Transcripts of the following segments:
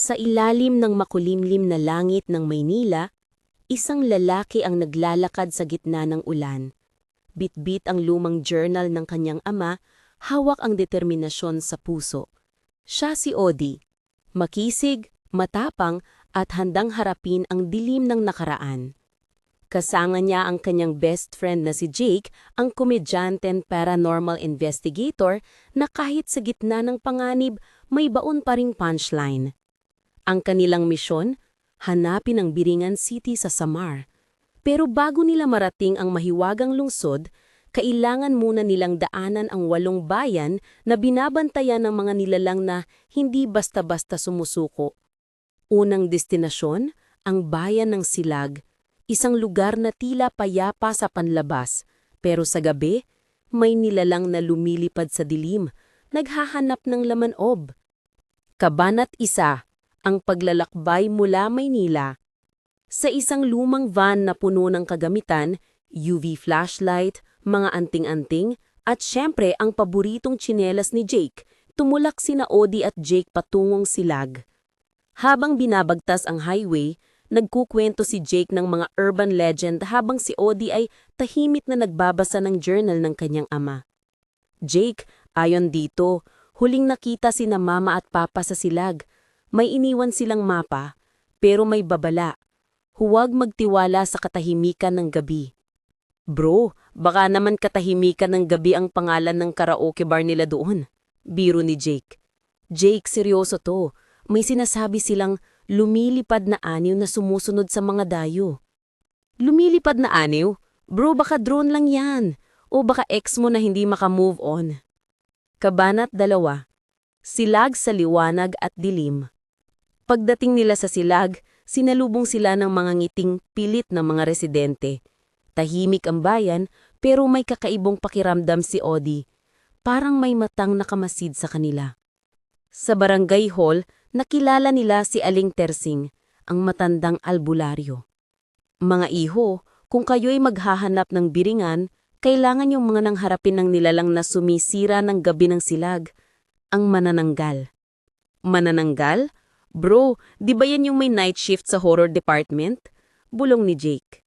Sa ilalim ng makulimlim na langit ng Maynila, isang lalaki ang naglalakad sa gitna ng ulan. Bitbit ang lumang journal ng kanyang ama, hawak ang determinasyon sa puso. Siya si Odi, makisig, matapang at handang harapin ang dilim ng nakaraan. Kasama niya ang kanyang best friend na si Jake, ang komedyanteng paranormal investigator na kahit sa gitna ng panganib, may baon pa ring punchline. Ang kanilang misyon, hanapin ang Biringan City sa Samar. Pero bago nila marating ang mahiwagang lungsod, kailangan muna nilang daanan ang 8 bayan na binabantayan ng mga nilalang na hindi basta-basta sumusuko. Unang destinasyon, ang bayan ng Silag, isang lugar na tila payapa sa panlabas, pero sa gabi, may nilalang na lumilipad sa dilim, naghahanap ng laman-ob. Kabanat 1, ang paglalakbay mula Maynila. Sa isang lumang van na puno ng kagamitan, UV flashlight, mga anting-anting, at syempre ang paboritong tsinelas ni Jake, tumulak sina Odi at Jake patungong Silag. Habang binabagtas ang highway, nagkukwento si Jake ng mga urban legend habang si Odi ay tahimik na nagbabasa ng journal ng kanyang ama. Jake, ayon dito, huling nakita sina mama at papa sa Silag. May iniwan silang mapa, pero may babala. Huwag magtiwala sa katahimikan ng gabi. Bro, baka naman katahimikan ng gabi ang pangalan ng karaoke bar nila doon. Biro ni Jake. Jake, seryoso to. May sinasabi silang lumilipad na aniw na sumusunod sa mga dayo. Lumilipad na aniw? Bro, baka drone lang yan. O baka ex mo na hindi makamove on. Kabanat 2. Silag sa liwanag at dilim. Pagdating nila sa Silag, sinalubong sila ng mga ngiting pilit ng mga residente. Tahimik ang bayan, pero may kakaibong pakiramdam si Odi. Parang may matang nakamasid sa kanila. Sa barangay hall, nakilala nila si Aling Tersing, ang matandang albularyo. Mga iho, kung kayo'y maghahanap ng biringan, kailangan yung mga nangharapin ng nilalang na sumisira ng gabi ng Silag, ang manananggal. Manananggal? Bro, di ba yan yung may night shift sa horror department? Bulong ni Jake.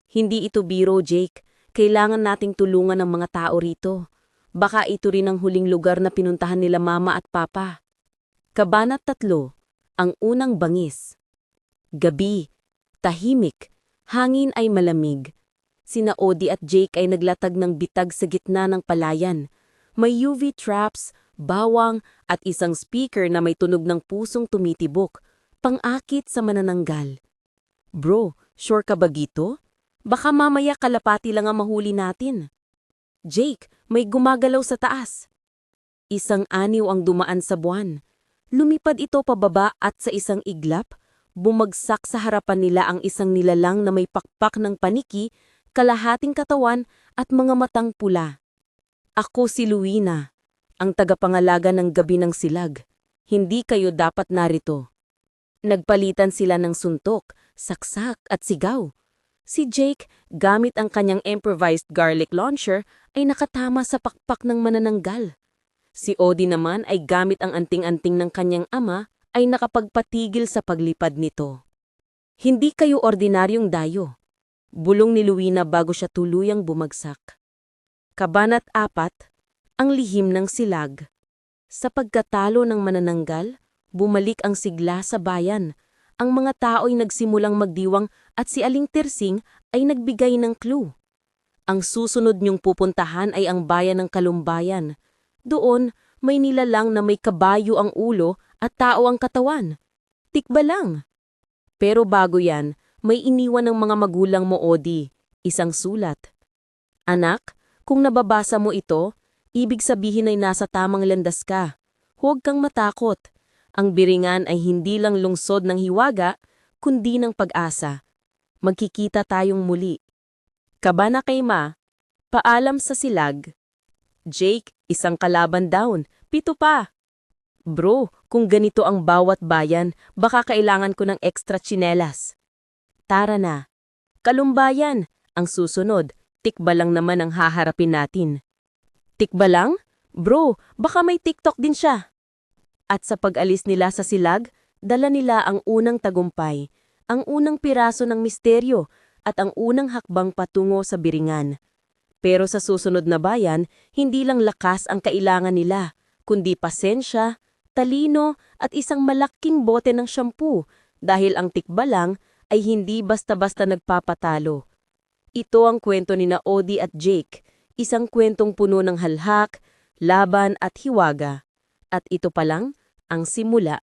Hindi ito biro, Jake. Kailangan nating tulungan ng mga tao rito. Baka ito rin ang huling lugar na pinuntahan nila mama at papa. Kabanat 3, ang unang bangis. Gabi, tahimik, hangin ay malamig. Sina Odi at Jake ay naglatag ng bitag sa gitna ng palayan. May UV traps, bawang at isang speaker na may tunog ng pusong tumitibok, pang-akit sa manananggal. Bro, sure ka ba gito? Baka mamaya kalapati lang ang mahuli natin. Jake, may gumagalaw sa taas. Isang aniw ang dumaan sa buwan. Lumipad ito pababa at sa isang iglap, bumagsak sa harapan nila ang isang nilalang na may pakpak ng paniki, kalahating katawan at mga matang pula. Ako si Luina, ang tagapangalaga ng gabi ng Silag. Hindi kayo dapat narito. Nagpalitan sila ng suntok, saksak at sigaw. Si Jake, gamit ang kanyang improvised garlic launcher, ay nakatama sa pakpak ng manananggal. Si Odi naman ay gamit ang anting-anting ng kanyang ama ay nakapagpatigil sa paglipad nito. Hindi kayo ordinaryong dayo. Bulong ni Luina bago siya tuluyang bumagsak. Kabanat 4, ang lihim ng Silag. Sa pagkatalo ng manananggal, bumalik ang sigla sa bayan. Ang mga tao'y nagsimulang magdiwang at si Aling Tersing ay nagbigay ng clue. Ang susunod niyong pupuntahan ay ang bayan ng Kalumbayan. Doon, may nilalang na may kabayo ang ulo at tao ang katawan. Tikba lang. Pero bago yan, may iniwan ng mga magulang mo, Odi, isang sulat. Anak, kung nababasa mo ito, ibig sabihin ay nasa tamang landas ka. Huwag kang matakot. Ang Biringan ay hindi lang lungsod ng hiwaga, kundi ng pag-asa. Magkikita tayong muli. Kabana kay Ma, paalam sa Silag. Jake, isang kalaban down, 7 pa. Bro, kung ganito ang bawat bayan, baka kailangan ko ng extra tsinelas. Tara na. Kalumbayan, ang susunod, tikba lang naman ang haharapin natin. Tikba lang? Bro, baka may TikTok din siya. At sa pag-alis nila sa Silag, Dala nila ang unang tagumpay, ang unang piraso ng misteryo, at ang unang hakbang patungo sa biringan. Pero sa susunod na bayan, hindi lang lakas ang kailangan nila, kundi pasensya, talino at isang malaking bote ng shampoo dahil ang tikbalang ay hindi basta-basta nagpapatalo. Ito ang kwento ni na Odie at Jake, isang kwentong puno ng halhak, laban at hiwaga. At ito pa lang ang simula.